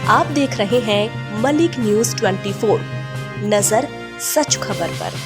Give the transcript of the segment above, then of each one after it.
आप देख रहे हैं मलिक न्यूज 24। नजर सच खबर पर।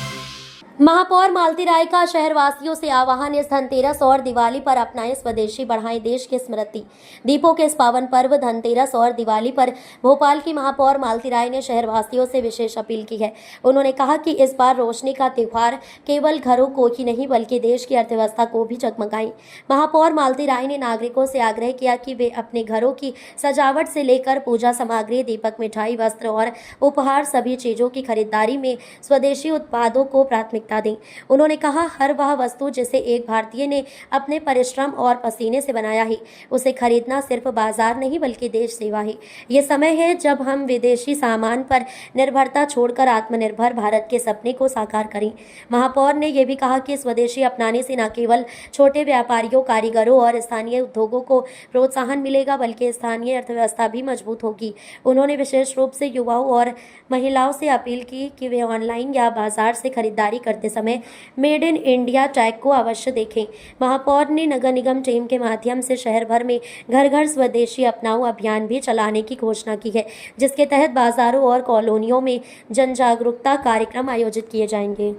महापौर मालती राय का शहरवासियों से आह्वान, इस धनतेरस और दिवाली पर अपनाएं स्वदेशी, बढ़ाएं देश की स्मृति। दीपों के इस पावन पर्व धनतेरस और दिवाली पर भोपाल की महापौर मालती राय ने शहरवासियों से विशेष अपील की है। उन्होंने कहा कि इस बार रोशनी का त्योहार केवल घरों को ही नहीं बल्कि देश की अर्थव्यवस्था को भी जगमगाएं। महापौर मालती राय ने नागरिकों से आग्रह किया कि वे अपने घरों की सजावट से लेकर पूजा सामग्री, दीपक, मिठाई, वस्त्र और उपहार सभी चीजों की खरीदारी में स्वदेशी उत्पादों को प्राथमिकता दें। उन्होंने कहा, हर वह वस्तु जिसे एक भारतीय ने अपने परिश्रम और पसीने से बनाया है, उसे खरीदना सिर्फ बाजार नहीं बल्कि देश सेवा है। ये समय है जब हम विदेशी सामान पर निर्भरता छोड़कर आत्मनिर्भर भारत के सपने को साकार करें। महापौर ने यह भी कहा कि स्वदेशी अपनाने से न केवल छोटे व्यापारियों, कारीगरों और स्थानीय उद्योगों को प्रोत्साहन मिलेगा बल्कि स्थानीय अर्थव्यवस्था भी मजबूत होगी। उन्होंने विशेष रूप से युवाओं और महिलाओं से अपील की कि वे ऑनलाइन या बाजार से खरीदारी करते समय मेड इन इंडिया टैग को अवश्य देखें। महापौर ने नगर निगम टीम के माध्यम से शहर भर में घर घर स्वदेशी अपनाओ अभियान भी चलाने की घोषणा की है, जिसके तहत बाजारों और कॉलोनियों में जन जागरूकता कार्यक्रम आयोजित किए जाएंगे।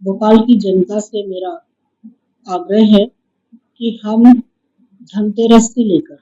भोपाल की जनता से मेरा आग्रह है कि हम धनतेरस से लेकर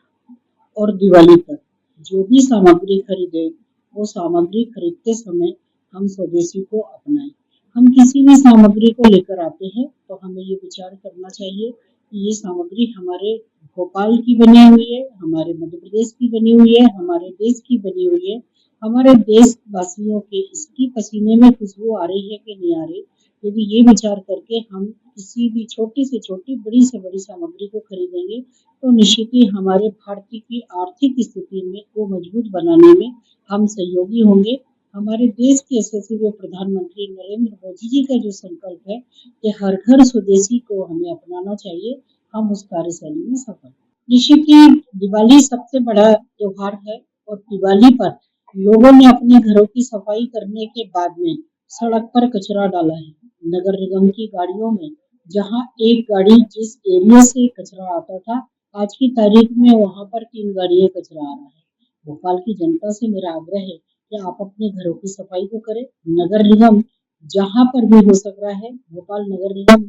और दिवाली तक जो भी सामग्री खरीदे, वो सामग्री खरीदते समय हम स्वदेशी को अपनाएं। हम किसी भी सामग्री को लेकर आते हैं तो हमें ये विचार करना चाहिए कि ये सामग्री हमारे भोपाल की बनी हुई है, हमारे मध्य प्रदेश की बनी हुई है, हमारे देश की बनी हुई है, हमारे देशवासियों के इसकी पसीने में खुशबू आ रही है कि नहीं आ रही। यदि ये विचार करके हम किसी भी छोटी से छोटी, बड़ी से बड़ी सामग्री को खरीदेंगे तो निश्चित ही हमारे भारतीय की आर्थिक स्थिति में को मजबूत बनाने में हम सहयोगी होंगे। हमारे देश के यशस्वी प्रधानमंत्री नरेंद्र मोदी जी का जो संकल्प है कि हर घर स्वदेशी को हमें अपनाना चाहिए, हम उस कार्यशैली में सफल। निश्चित ही दिवाली सबसे बड़ा त्योहार है और दिवाली पर लोगों ने अपने घरों की सफाई करने के बाद में सड़क पर कचरा डाला है। नगर निगम की गाड़ियों में जहां एक गाड़ी जिस एरिया से कचरा आता था, आज की तारीख में वहां पर 3 गाड़ियां कचरा आ रहा है। भोपाल की जनता से मेरा आग्रह है कि आप अपने घरों की सफाई को करें। नगर निगम जहां पर भी हो सक रहा है, भोपाल नगर निगम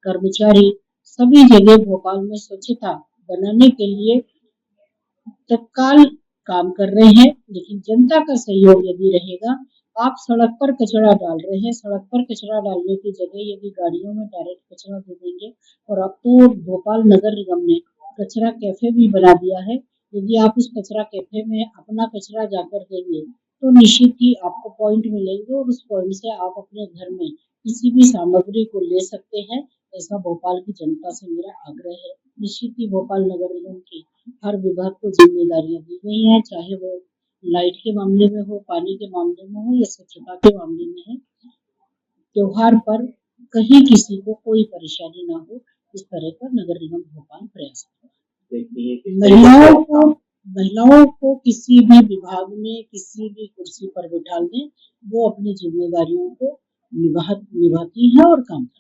कर्मचारी सभी जगह भोपाल में स्वच्छता बनाने के लिए तत्काल काम कर रहे हैं, लेकिन जनता का सहयोग यदि रहेगा, आप सड़क पर कचरा डाल रहे हैं, सड़क पर कचरा डालने की जगह यदि गाड़ियों में डायरेक्ट कचरा दे देंगे, और अब तो भोपाल नगर निगम ने कचरा कैफे भी बना दिया है। यदि आप उस कचरा कैफे में अपना कचरा जाकर देंगे तो निश्चित ही आपको पॉइंट मिलेंगे और उस पॉइंट से आप अपने घर में किसी भी सामग्री को ले सकते हैं। ऐसा भोपाल की जनता से मेरा आग्रह है। निश्चित ही भोपाल नगर निगम की हर विभाग को जिम्मेदारियां दी गई हैं, चाहे वो लाइट के मामले में हो, पानी के मामले में हो या स्वच्छता के मामले में है। त्योहार पर कहीं किसी को कोई परेशानी ना हो, इस तरह का नगर निगम भोपाल प्रयास करेगा। महिलाओं को किसी भी विभाग में किसी भी कुर्सी पर बिठा दें, वो अपनी जिम्मेदारियों को निभाती है और काम करती है।